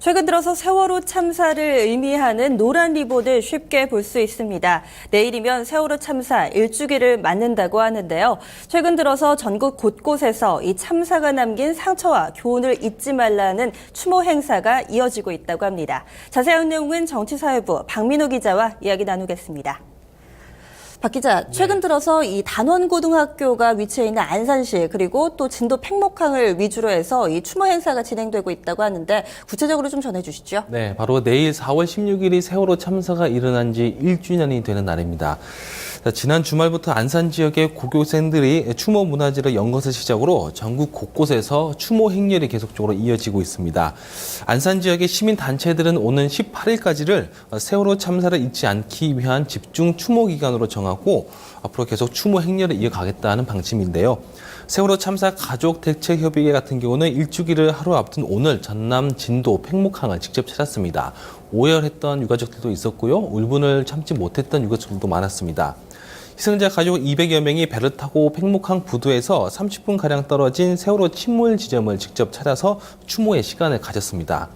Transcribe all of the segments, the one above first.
최근 들어서 세월호 참사를 의미하는 노란 리본을 쉽게 볼 수 있습니다. 내일이면 세월호 참사 1주기를 맞는다고 하는데요. 최근 들어서 전국 곳곳에서 이 참사가 남긴 상처와 교훈을 잊지 말라는 추모 행사가 이어지고 있다고 합니다. 자세한 내용은 정치사회부 박민호 기자와 이야기 나누겠습니다. 박 기자, 최근 들어서 이 단원고등학교가 위치해 있는 안산시 그리고 또 진도 팽목항을 위주로 해서 이 추모 행사가 진행되고 있다고 하는데 구체적으로 좀 전해주시죠. 네, 바로 내일 4월 16일이 세월호 참사가 일어난 지 1주년이 되는 날입니다. 지난 주말부터 안산 지역의 고교생들이 추모 문화제를 연 것을 시작으로 전국 곳곳에서 추모 행렬이 계속적으로 이어지고 있습니다. 안산 지역의 시민단체들은 오는 18일까지를 세월호 참사를 잊지 않기 위한 집중 추모 기간으로 정하고 앞으로 계속 추모 행렬을 이어가겠다는 방침인데요. 세월호 참사 가족 대책 협의회 같은 경우는 1주기를 하루 앞둔 오늘 전남 진도 팽목항을 직접 찾았습니다. 오열했던 유가족들도 있었고요. 울분을 참지 못했던 유가족들도 많았습니다. 희생자 가족 200여 명이 배를 타고 팽목항 부두에서 30분가량 떨어진 세월호 침몰 지점을 직접 찾아서 추모의 시간을 가졌습니다.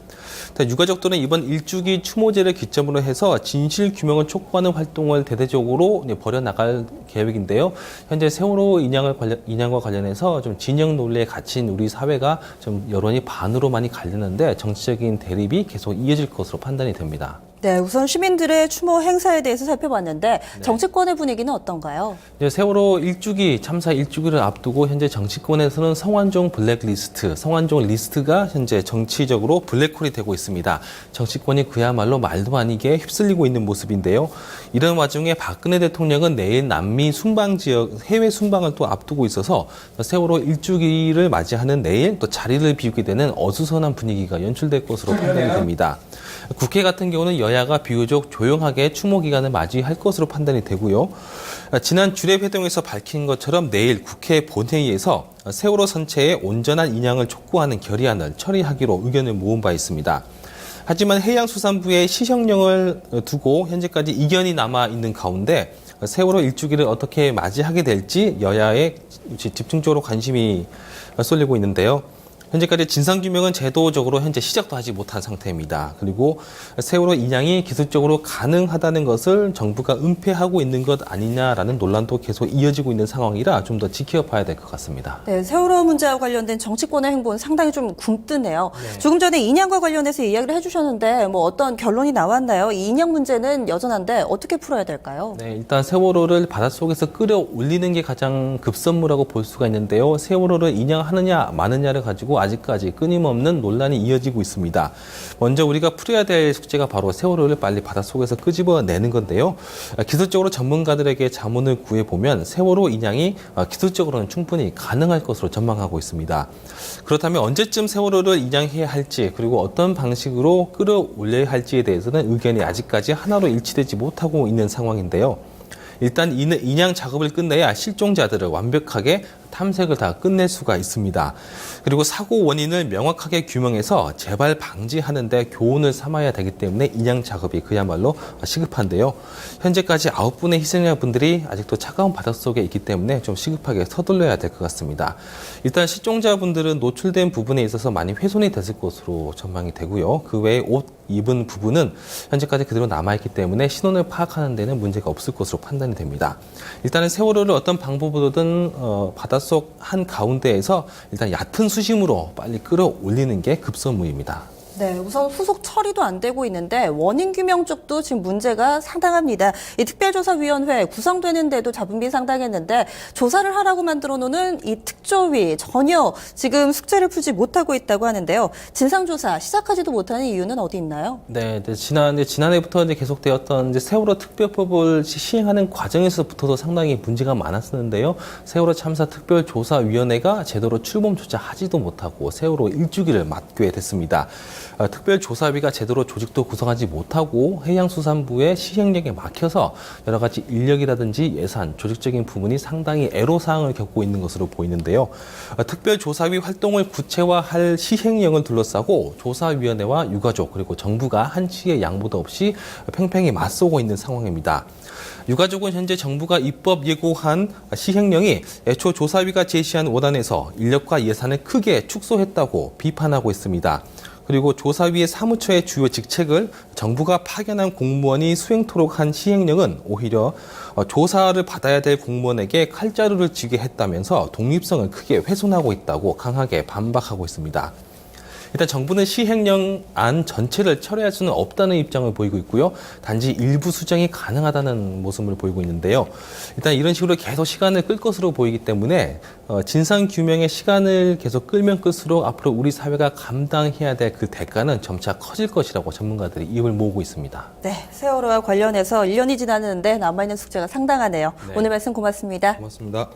유가족들은 이번 1주기 추모제를 기점으로 해서 진실 규명을 촉구하는 활동을 대대적으로 벌여나갈 계획인데요. 현재 세월호 인양과 관련해서 좀 진영 논리에 갇힌 우리 사회가 좀 여론이 반으로 많이 갈리는데 정치적인 대립이 계속 이어질 것으로 판단이 됩니다. 네, 우선 시민들의 추모 행사에 대해서 살펴봤는데 정치권의 분위기는 어떤가요? 세월호 1주기, 참사 1주기를 앞두고 현재 정치권에서는 성완종 블랙리스트, 성완종 리스트가 현재 정치적으로 블랙홀이 되고 있습니다. 정치권이 그야말로 말도 아니게 휩쓸리고 있는 모습인데요. 이런 와중에 박근혜 대통령은 내일 남미 순방 지역 해외 순방을 또 앞두고 있어서 세월호 1주기를 맞이하는 내일 또 자리를 비우게 되는 어수선한 분위기가 연출될 것으로 판단이 됩니다. 국회 같은 경우는 여야가 비교적 조용하게 추모 기간을 맞이할 것으로 판단이 되고요. 지난 주례회동에서 밝힌 것처럼 내일 국회 본회의에서 세월호 선체의 온전한 인양을 촉구하는 결의안을 처리하기로 의견을 모은 바 있습니다. 하지만 해양수산부의 시행령을 두고 현재까지 이견이 남아 있는 가운데 세월호 1주기를 어떻게 맞이하게 될지 여야에 집중적으로 관심이 쏠리고 있는데요. 현재까지 진상규명은 제도적으로 현재 시작도 하지 못한 상태입니다. 그리고 세월호 인양이 기술적으로 가능하다는 것을 정부가 은폐하고 있는 것 아니냐라는 논란도 계속 이어지고 있는 상황이라 좀 더 지켜봐야 될 것 같습니다. 네, 세월호 문제와 관련된 정치권의 행보는 상당히 좀 굼뜨네요. 네. 조금 전에 인양과 관련해서 이야기를 해주셨는데 뭐 어떤 결론이 나왔나요? 이 인양 문제는 여전한데 어떻게 풀어야 될까요? 네, 일단 세월호를 바닷속에서 끌어올리는 게 가장 급선무라고 볼 수가 있는데요. 세월호를 인양하느냐 마느냐를 가지고 아직까지 끊임없는 논란이 이어지고 있습니다. 먼저 우리가 풀어야 될 숙제가 바로 세월호를 빨리 바닷속에서 끄집어내는 건데요. 기술적으로 전문가들에게 자문을 구해보면 세월호 인양이 기술적으로는 충분히 가능할 것으로 전망하고 있습니다. 그렇다면 언제쯤 세월호를 인양해야 할지 그리고 어떤 방식으로 끌어올려야 할지에 대해서는 의견이 아직까지 하나로 일치되지 못하고 있는 상황인데요. 일단 인양 작업을 끝내야 실종자들을 완벽하게 탐색을 다 끝낼 수가 있습니다. 그리고 사고 원인을 명확하게 규명해서 재발 방지하는 데 교훈을 삼아야 되기 때문에 인양 작업이 그야말로 시급한데요. 현재까지 9분의 희생자분들이 아직도 차가운 바닷속에 있기 때문에 좀 시급하게 서둘러야 될 것 같습니다. 일단 실종자분들은 노출된 부분에 있어서 많이 훼손이 됐을 것으로 전망이 되고요. 그 외에 옷 입은 부분은 현재까지 그대로 남아있기 때문에 신원을 파악하는 데는 문제가 없을 것으로 판단이 됩니다. 일단은 세월호를 어떤 방법으로든 바닷속 한가운데에서 일단 얕은 수심으로 빨리 끌어올리는 게 급선무입니다. 네, 우선 후속 처리도 안 되고 있는데 원인 규명 쪽도 지금 문제가 상당합니다. 이 특별조사위원회 구성되는데도 잡음이 상당했는데 조사를 하라고 만들어 놓은 이 특조위 전혀 지금 숙제를 풀지 못하고 있다고 하는데요. 진상조사 시작하지도 못하는 이유는 어디 있나요? 네, 지난해부터 계속되었던 세월호 특별법을 시행하는 과정에서부터도 상당히 문제가 많았었는데요. 세월호 참사 특별조사위원회가 제대로 출범조차 하지도 못하고 세월호 1주기를 맞게 됐습니다. 특별조사위가 제대로 조직도 구성하지 못하고 해양수산부의 시행령에 막혀서 여러 가지 인력이라든지 예산, 조직적인 부분이 상당히 애로사항을 겪고 있는 것으로 보이는데요. 특별조사위 활동을 구체화할 시행령을 둘러싸고 조사위원회와 유가족 그리고 정부가 한치의 양보도 없이 팽팽히 맞서고 있는 상황입니다. 유가족은 현재 정부가 입법 예고한 시행령이 애초 조사위가 제시한 원안에서 인력과 예산을 크게 축소했다고 비판하고 있습니다. 그리고 조사위의 사무처의 주요 직책을 정부가 파견한 공무원이 수행토록 한 시행령은 오히려 조사를 받아야 될 공무원에게 칼자루를 쥐게 했다면서 독립성을 크게 훼손하고 있다고 강하게 반박하고 있습니다. 일단 정부는 시행령 안 전체를 철회할 수는 없다는 입장을 보이고 있고요. 단지 일부 수정이 가능하다는 모습을 보이고 있는데요. 일단 이런 식으로 계속 시간을 끌 것으로 보이기 때문에 진상규명의 시간을 계속 끌면 끌수록 앞으로 우리 사회가 감당해야 될 그 대가는 점차 커질 것이라고 전문가들이 입을 모으고 있습니다. 네, 세월호와 관련해서 1년이 지났는데 남아있는 숙제가 상당하네요. 네. 오늘 말씀 고맙습니다. 고맙습니다.